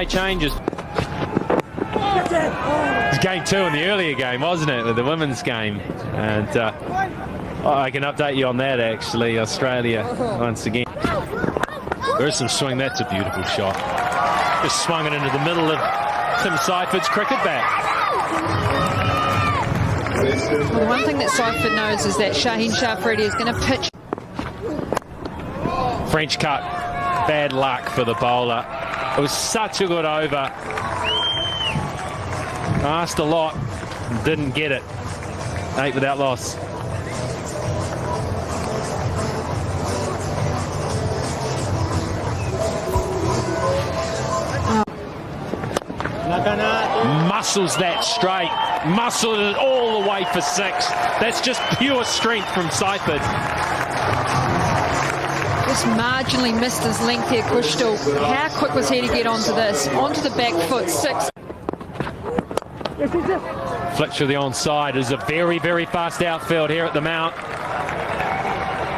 Changes. It was game 2 in the earlier game, wasn't it, with the women's game? And I can update you on that, actually. Australia, once again. There's some swing. That's a beautiful shot. Just swung it into the middle of Tim Seiferd's cricket bat. Well, the one thing that Seiferd knows is that Shaheen Shafredi is going to pitch. French cut. Bad luck for the bowler. It was such a good over. Asked a lot, didn't get it. 8 without loss. Muscles that straight. Muscled it all the way for 6. That's just pure strength from Seiferd. Just marginally missed his length here, Kushtal. How quick was he to get onto this? Onto the back foot, 6. Flick through the onside. Is a very, very fast outfield here at the Mount.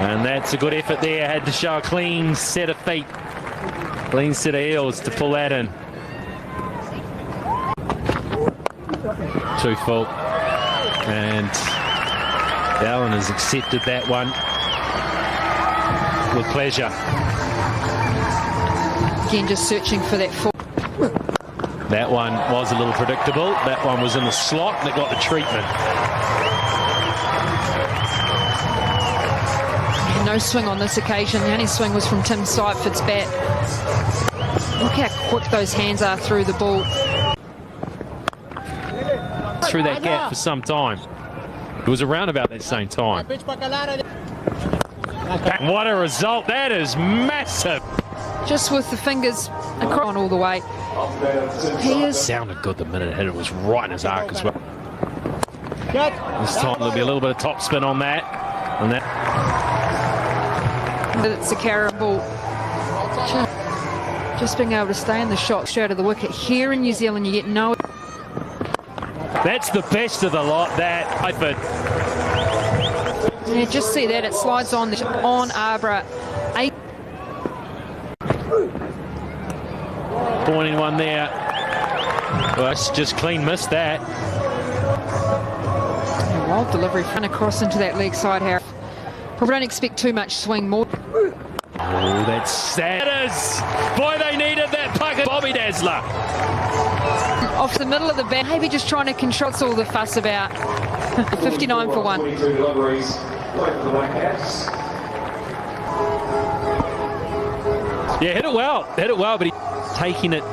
And that's a good effort there. Had to show a clean set of feet. Clean set of heels to pull that in. Too full. And Allen has accepted that one with pleasure. Again, just searching for that full. That one was a little predictable. That one was in the slot and it got the treatment. No swing on this occasion. The only swing was from Tim Seiferd's bat. Look how quick those hands are through the ball. Through that gap for some time. It was around about that same time. What a result. That is massive. Just with the fingers across all the way. He is. Sounded good the minute it hit. It was right in his arc as well. This time there'll be a little bit of top spin on that. And that. It's a carrot ball. Just being able to stay in the shot straight of the wicket. Here in New Zealand, you get no. That's the best of the lot. That. Yeah, just see that. It slides on Arbra. 8. Pointing one there. Well, it's just clean missed that. Wild delivery front across into that leg side, Harry. Probably don't expect too much swing more. Oh, that's that is. Boy, they needed that puck. Bobby Dazzler. Off the middle of the bat, maybe just trying to control all the fuss about. 59 for 1. Yeah, hit it well, but he's taking it.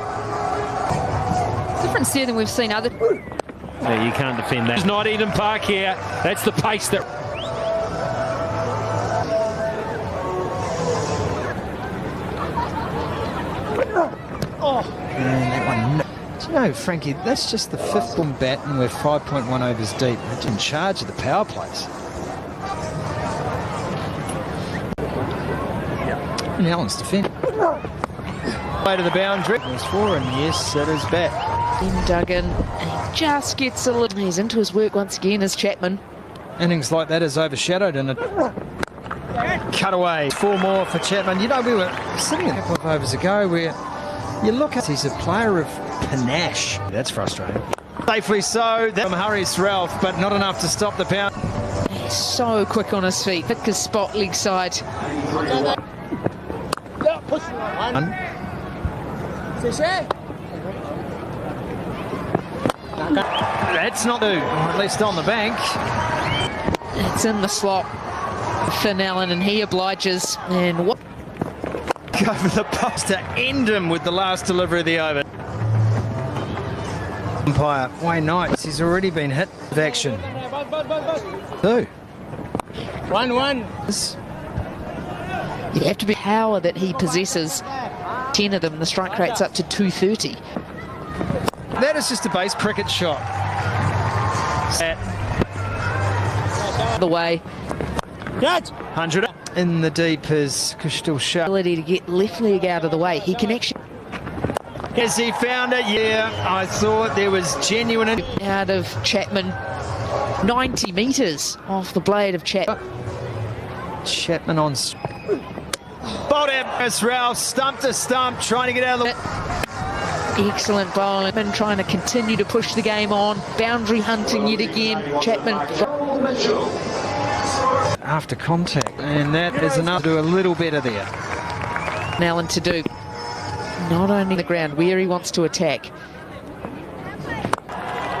Different there than we've seen other. Yeah, you can't defend that. It's not Eden Park here. That's the pace that. Oh, man, that one. Do you know, Frankie, that's just the 5th boom bat and we're 5.1 overs deep. They're in charge of the power plays. And Allen's defend. Way to the boundary. There's 4, and yes, it is back. In Duggan, and he just gets a little. He's into his work once again as Chapman. Innings like that is overshadowed in a cutaway. 4 more for Chapman. You know, we were sitting a couple of overs ago where you look at he's a player of panache. That's frustrating. Safely so. That from Harris Ralph, but not enough to stop the pound. He's so quick on his feet. Thick as spot leg side. That's not due, or at least on the bank. It's in the slot. Finn Allen, and he obliges. And what? Go for the post to end him with the last delivery of the over. Umpire Wayne Knight, he's already been hit with action. 2. 1-1. You have to be power that he possesses. 10 of them. The strike rate's up to 230. That is just a base cricket shot. The way. 100 in the deep is Kushtal Shah. Ability to get left leg out of the way. He can actually. Has he found it? Yeah, I thought there was genuine. Out of Chapman. 90 metres off the blade of Chapman. Chapman on. Bowled out. Ralph stump to stump, trying to get out of the. Excellent bowling. And trying to continue to push the game on. Boundary hunting yet again. Chapman. After contact, and that is enough to do a little better there. Allen to do. Not only the ground, where he wants to attack.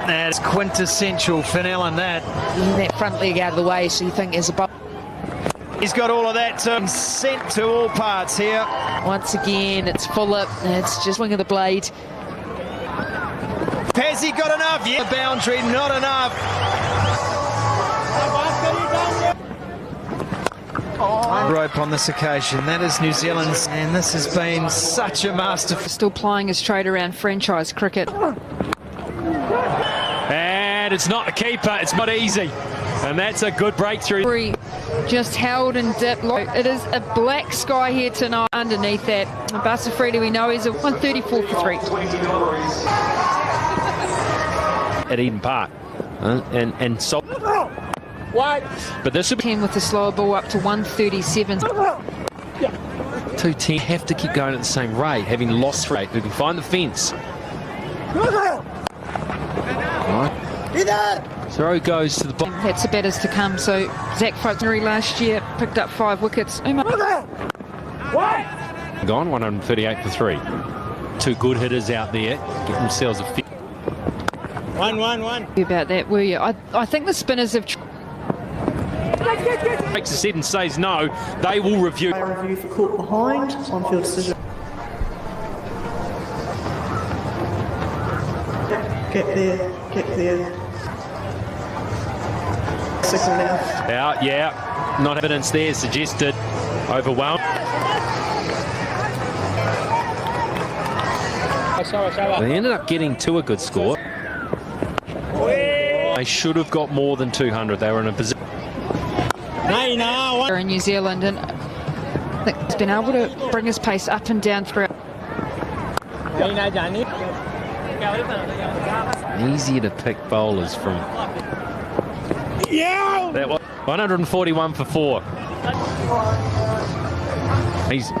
That's quintessential Finn Allen, that. Getting that front leg out of the way, so you think as a bowler. He's got all of that sent to all parts here. Once again, it's Fuller. It's just wing of the blade. Has he got enough? Yeah, boundary, not enough. Rope on this occasion. That is New Zealand's, and this has been such a masterful. Still plying his trade around franchise cricket. And it's not a keeper, it's not easy. And that's a good breakthrough. Just held and dipped. It is a black sky here tonight. Underneath that, Basafredi, we know he's a 134 for 3. At Eden Park. And so. But this would be 10 with the slower ball up to 137. 210. Have to keep going at the same rate, having lost rate. We can find the fence. Throw goes to the bottom. That's the batters to come. So Zach Faulkner last year picked up 5 wickets. Gone 138 for 3. 2 good hitters out there. Get themselves a 1-1-1. About that, were you? I think the spinners have. Takes a set and says no. They will review. Review for caught behind, on-field decision. Get there. Signal now. Out, yeah. Not evidence there suggested. Overwhelmed. They ended up getting to a good score. They should have got more than 200. They were in a position. In New Zealand, and I think he's been able to bring his pace up and down throughout. Easier to pick bowlers from. Yeah. That was 141 for 4. He's.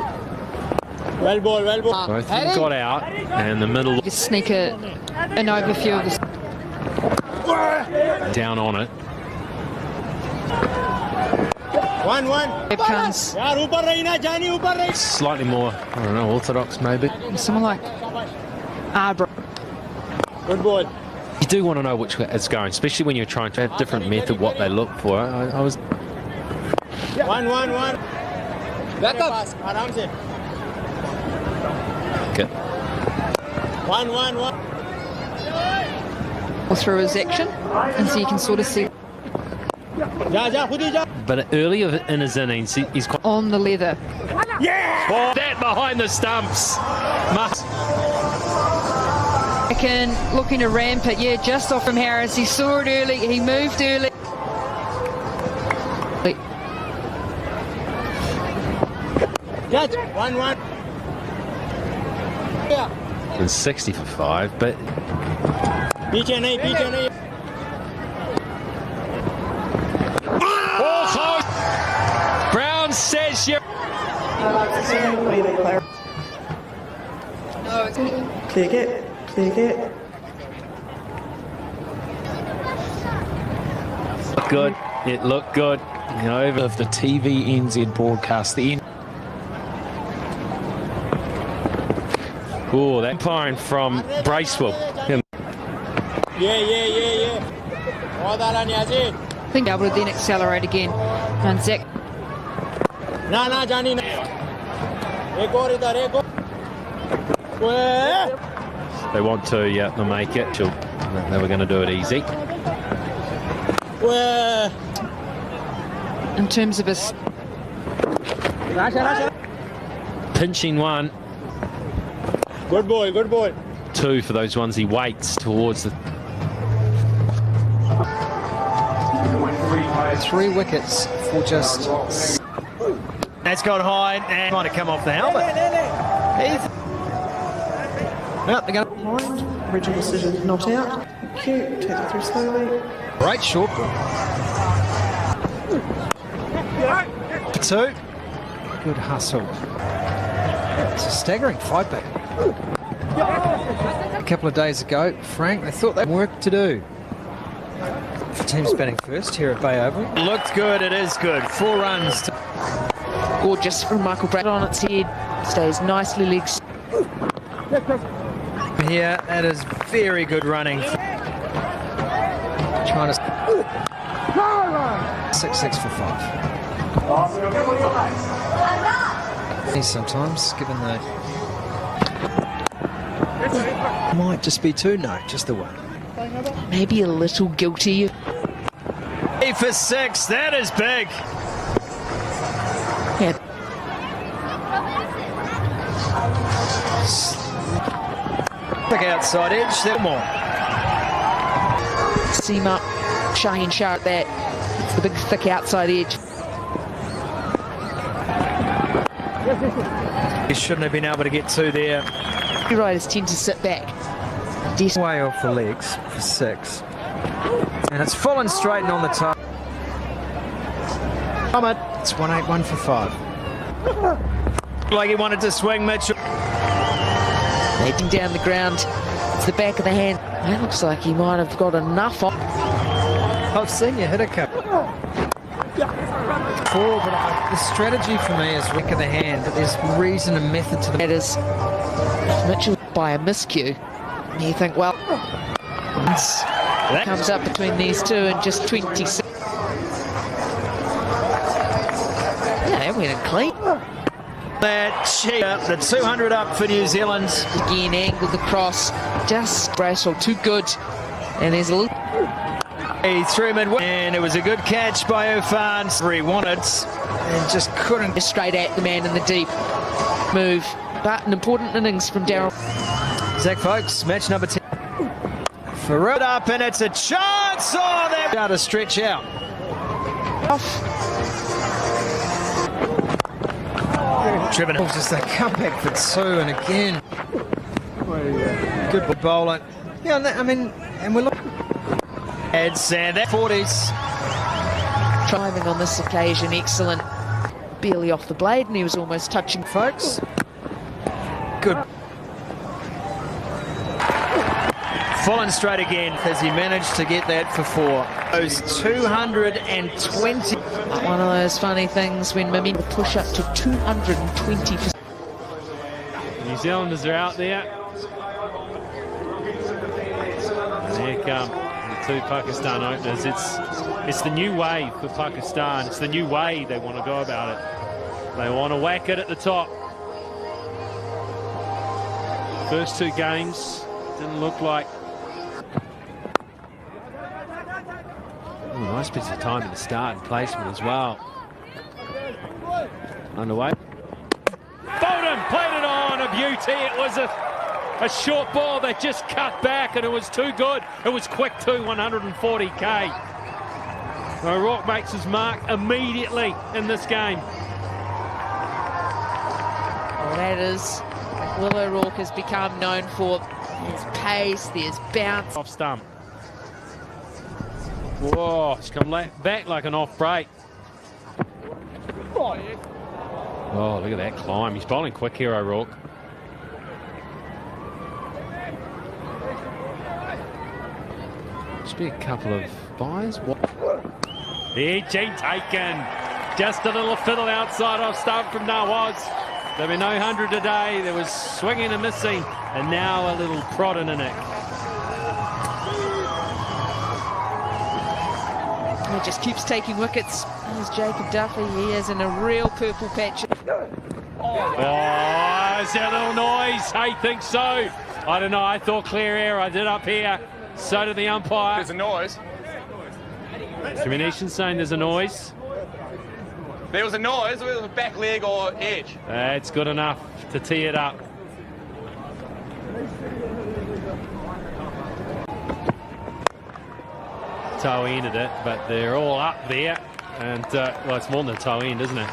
Well ball. Both of them got out, and the middle Just sneak an overview of the down on it. 1-1. Here comes Slightly more, I don't know, orthodox maybe. someone like Arbor. Good ball. You do want to know which way it's going, especially when you're trying to have different method what they look for. I was 1-1-1. Back up. Aram se. okay. 1-1-1. Through his action, and so you can sort of see But earlier in his innings, he's quite on the leather. oh, that behind the stumps. Looking to ramp it, yeah, just off from Harris. He saw it early, he moved early. Catch. 1-1. Yeah. And 60 for 5, but पीछे नहीं all close. Brown says you. Clear get. Good. It looked good. You know, over Of the TV NZ broadcast, the end. oh, that umpiring from Bracewell. Yeah. बहुत आला Niazi. I think able to then accelerate again. And Zach ना जानी ना. एक और इधर एक और. They want to, yeah, they'll make it. They were going to do it easy. in terms of his Pinching one. Good ball. 2 for those ones he waits towards the. 3 wickets for just. That's gone high and might have come off the helmet. Well, they're going. Behind. Original decision not out. Cute. Take it through slowly. Great short ball. 2. Good hustle. It's a staggering 5 back. A couple of days ago, Frank, they thought they had work to do. The team's batting first here at Bay Oval. Looked good, it is good. 4 runs. Gorgeous from Michael Brad on its head. Stays nicely legs. Here, that is very good running. Trying to 6-6 for 5. Sometimes, given the might just be 2, no, just the 1. Maybe a little guilty. 8 for 6, that is big. Yeah. Big outside edge, that more. Seam up, Shaheen Shah at that. It's the big thick outside edge. He shouldn't have been able to get 2 there. Riders tend to sit back. Way off the legs for 6. And it's full and straight and on the top. It's 181 for 5. Like he wanted to swing, Mitchell. Heading down the ground. It's the back of the hand. That looks like he might have got enough on. I've seen you hit a couple. 4, but the strategy for me is back of the hand, but there's reason and method to the... That is Mitchell by a miscue. You think, well, that comes up between these two and just 26. Yeah, that went in clean. That cheap, the 200 up for New Zealand. Again, angled across, just Bracewell too good. And there's a little... He threw him in, and it was a good catch by Irfan. He wanted and just couldn't. Just straight at the man in the deep move. But an important innings from Darryl. Zach Folks, match number 10. For it up, and it's a chance. Oh, they're about to stretch out. Trevor, just a comeback for 2, and again, good bowler. Yeah, I mean, and we're looking. And that 40s. Driving on this occasion, excellent. Barely off the blade, and he was almost touching. Folks, good. Full and straight again as he managed to get that for 4. Those 220. One of those funny things when Mimi push up to 220. New Zealanders are out there. And here come the 2 Pakistan openers. It's the new way for Pakistan. It's the new way they want to go about it. They want to whack it at the top. First 2 games didn't look like. Ooh, nice bits of time at the start and placement as well. Underway. Bolden played it on, a beauty. It was a short ball that just cut back, and it was too good. It was quick too, 140k. O'Rourke makes his mark immediately in this game. Well, that is Will O'Rourke has become known for. There's pace, there's bounce. Off stump. Whoa, it's come back like an off break. Oh, look at that climb. He's bowling quick here, O'Rourke. Just be a couple of buys. Edge ain't taken. Just a little fiddle outside off stump from Nawaz. There'll be no 100 today. There was swinging and missing, and now a little prod in the neck. He just keeps taking wickets. There's Jacob Duffy. He is in a real purple patch. Oh, is that a little noise? I think so. I don't know. I thought clear air. I did up here. So did the umpire. There's a noise. Discrimination saying there's a noise. There was a noise. Whether it was a back leg or edge. It's good enough to tee it up. Toe ended it, but they're all up there. And, well, it's more than a toe end, isn't it?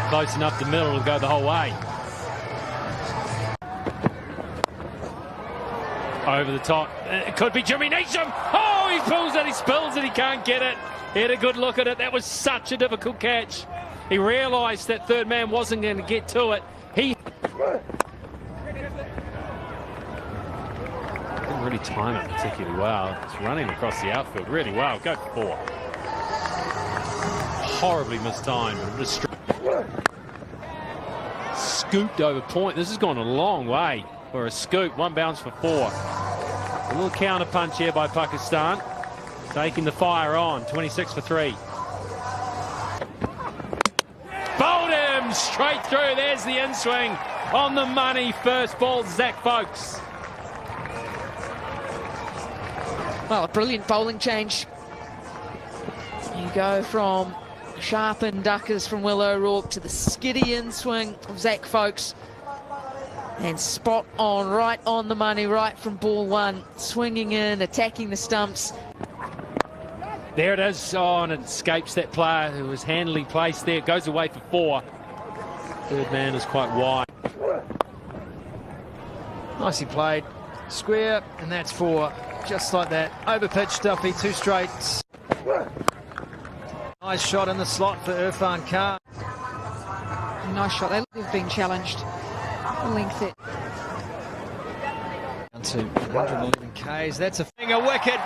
Close enough to middle to go the whole way. Over the top. It could be Jimmy Neesham. Oh, he pulls it, he spills it, he can't get it. He had a good look at it. That was such a difficult catch. He realised that third man wasn't going to get to it. Didn't really time it particularly well. It's running across the outfield really well. Go for 4. Horribly mistimed. Scooped over point. This has gone a long way for a scoop. 1 bounce for 4. A little counter punch here by Pakistan. Taking the fire on. 26 for 3. Bowled him straight through. There's the in-swing on the money. First ball, Zach Folkes. Well, a brilliant bowling change. You go from sharpened duckers from Will O'Rourke to the skiddy in-swing of Zach Folkes. And spot on, right on the money, right from ball 1. Swinging in, attacking the stumps. There it is. Oh, and it escapes that player who was handily placed there. It goes away for 4. Third man is quite wide. Nicely played. Square, and that's 4. Just like that. Over-pitch Duffy, 2 straights. Nice shot in the slot for Irfan Khan. Nice shot. They've been challenged. Length it. Down to 111 Ks. That's a finger wicket.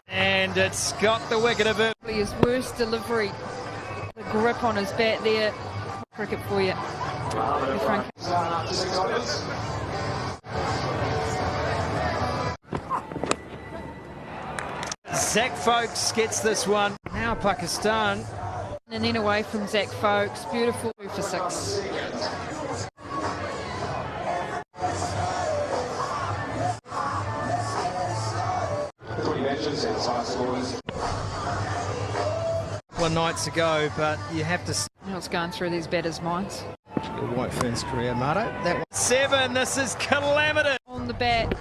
And it's got the wicket of it. His worst delivery. The grip on his bat there. Cricket for you. Zach Folkes gets this one. Now Pakistan. And then away from Zach Folkes. Beautiful 2 for 6. One nights ago, but you have to. You know what's going through these batters' minds? White Ferns career, Marto. That one. 7. This is calamity. On the bat.